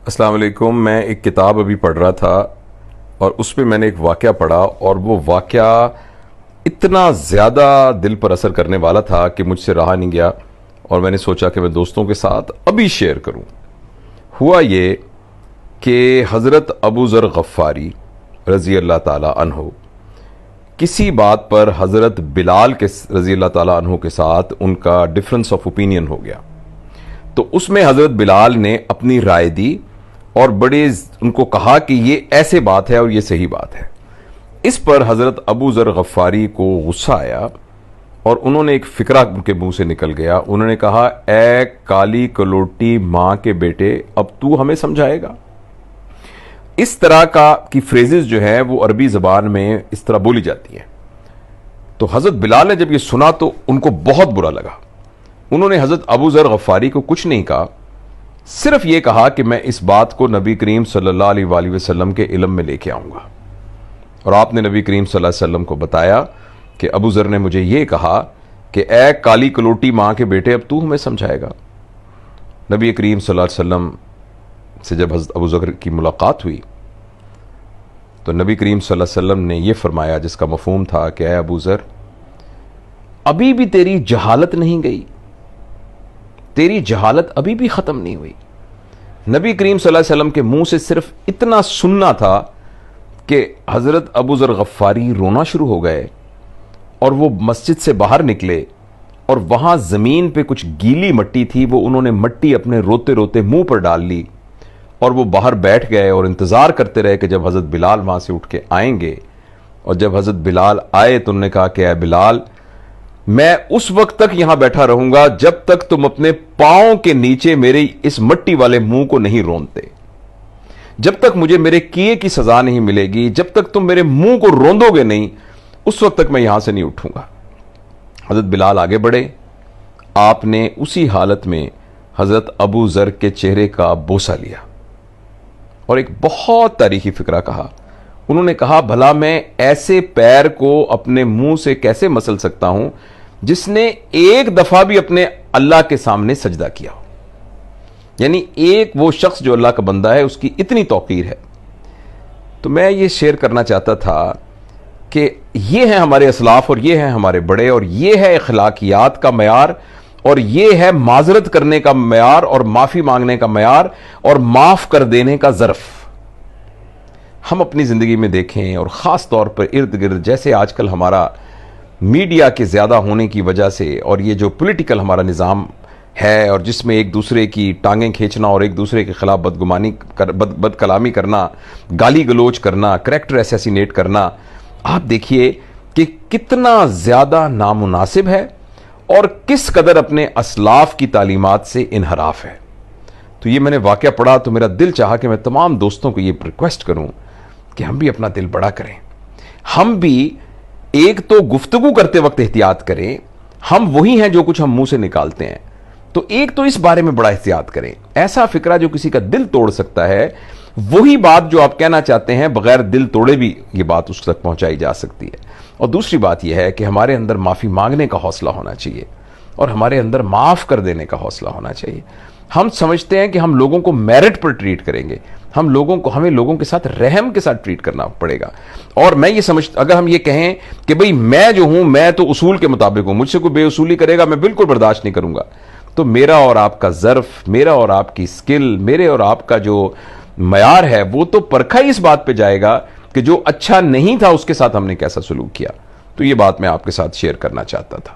السلام علیکم. میں ایک کتاب ابھی پڑھ رہا تھا اور اس پہ میں نے ایک واقعہ پڑھا اور وہ واقعہ اتنا زیادہ دل پر اثر کرنے والا تھا کہ مجھ سے رہا نہیں گیا اور میں نے سوچا کہ میں دوستوں کے ساتھ ابھی شیئر کروں. ہوا یہ کہ حضرت ابو ذر غفاری رضی اللہ تعالی عنہ کسی بات پر حضرت بلال کے رضی اللہ تعالی عنہ کے ساتھ ان کا ڈفرنس آف اوپینین ہو گیا. تو اس میں حضرت بلال نے اپنی رائے دی اور بڑے ان کو کہا کہ یہ ایسے بات ہے اور یہ صحیح بات ہے. اس پر حضرت ابو ذر غفاری کو غصہ آیا اور انہوں نے ایک فکرہ ان کے منہ سے نکل گیا. انہوں نے کہا، اے کالی کلوٹی ماں کے بیٹے، اب تو ہمیں سمجھائے گا؟ اس طرح کی فریزز جو ہے وہ عربی زبان میں اس طرح بولی جاتی ہیں. تو حضرت بلال نے جب یہ سنا تو ان کو بہت برا لگا. انہوں نے حضرت ابو ذر غفاری کو کچھ نہیں کہا، صرف یہ کہا کہ میں اس بات کو نبی کریم صلی اللہ علیہ وآلہ وسلم کے علم میں لے کے آؤں گا. اور آپ نے نبی کریم صلی اللہ علیہ وسلم کو بتایا کہ ابو ذر نے مجھے یہ کہا کہ اے کالی کلوٹی ماں کے بیٹے، اب تو ہمیں سمجھائے گا. نبی کریم صلی اللہ علیہ وسلم سے جب حضرت ابو ذر کی ملاقات ہوئی تو نبی کریم صلی اللہ علیہ وسلم نے یہ فرمایا، جس کا مفہوم تھا کہ اے ابو ذر، ابھی بھی تیری جہالت نہیں گئی، تیری جہالت ابھی بھی ختم نہیں ہوئی. نبی کریم صلی اللہ علیہ وسلم کے منہ سے صرف اتنا سننا تھا کہ حضرت ابو ذر غفاری رونا شروع ہو گئے اور وہ مسجد سے باہر نکلے اور وہاں زمین پہ کچھ گیلی مٹی تھی، وہ انہوں نے مٹی اپنے روتے روتے منہ پر ڈال لی اور وہ باہر بیٹھ گئے اور انتظار کرتے رہے کہ جب حضرت بلال وہاں سے اٹھ کے آئیں گے. اور جب حضرت بلال آئے تو انہوں نے کہا کہ اے بلال، میں اس وقت تک یہاں بیٹھا رہوں گا جب تک تم اپنے پاؤں کے نیچے میرے اس مٹی والے منہ کو نہیں رونتے. جب تک مجھے میرے کیے کی سزا نہیں ملے گی، جب تک تم میرے منہ کو روندو گے نہیں، اس وقت تک میں یہاں سے نہیں اٹھوں گا. حضرت بلال آگے بڑھے. آپ نے اسی حالت میں حضرت ابو ذر کے چہرے کا بوسہ لیا اور ایک بہت تاریخی فکرہ کہا. انہوں نے کہا، بھلا میں ایسے پیر کو اپنے منہ سے کیسے مسل سکتا ہوں جس نے ایک دفعہ بھی اپنے اللہ کے سامنے سجدہ کیا ہو؟ یعنی ایک وہ شخص جو اللہ کا بندہ ہے، اس کی اتنی توقیر ہے. تو میں یہ شیئر کرنا چاہتا تھا کہ یہ ہیں ہمارے اسلاف اور یہ ہیں ہمارے بڑے، اور یہ ہے اخلاقیات کا معیار، اور یہ ہے معذرت کرنے کا معیار اور معافی مانگنے کا معیار اور معاف کر دینے کا ظرف. ہم اپنی زندگی میں دیکھیں، اور خاص طور پر ارد گرد جیسے آج کل ہمارا میڈیا کے زیادہ ہونے کی وجہ سے اور یہ جو پولیٹیکل ہمارا نظام ہے، اور جس میں ایک دوسرے کی ٹانگیں کھینچنا اور ایک دوسرے کے خلاف بد کلامی کرنا، گالی گلوچ کرنا، کریکٹر اسیسینیٹ کرنا، آپ دیکھیے کہ کتنا زیادہ نامناسب ہے اور کس قدر اپنے اسلاف کی تعلیمات سے انحراف ہے. تو یہ میں نے واقعہ پڑھا تو میرا دل چاہا کہ میں تمام دوستوں کو یہ ریکویسٹ کروں کہ ہم بھی اپنا دل بڑا کریں. ہم بھی ایک تو گفتگو کرتے وقت احتیاط کریں، ہم وہی ہیں جو کچھ ہم منہ سے نکالتے ہیں. تو ایک تو اس بارے میں بڑا احتیاط کریں. ایسا فکرہ جو کسی کا دل توڑ سکتا ہے، وہی بات جو آپ کہنا چاہتے ہیں بغیر دل توڑے بھی یہ بات اس تک پہنچائی جا سکتی ہے. اور دوسری بات یہ ہے کہ ہمارے اندر معافی مانگنے کا حوصلہ ہونا چاہیے اور ہمارے اندر معاف کر دینے کا حوصلہ ہونا چاہیے. ہم سمجھتے ہیں کہ ہم لوگوں کو میرٹ پر ٹریٹ کریں گے، ہمیں لوگوں کے ساتھ رحم کے ساتھ ٹریٹ کرنا پڑے گا. اور میں یہ سمجھتا، اگر ہم یہ کہیں کہ بھئی میں جو ہوں میں تو اصول کے مطابق ہوں، مجھ سے کوئی بے اصولی کرے گا میں بالکل برداشت نہیں کروں گا، تو میرا اور آپ کا ظرف، میرا اور آپ کی سکل، میرے اور آپ کا جو معیار ہے وہ تو پرکھا ہی اس بات پہ جائے گا کہ جو اچھا نہیں تھا اس کے ساتھ ہم نے کیسا سلوک کیا. تو یہ بات میں آپ کے ساتھ شیئر کرنا چاہتا تھا.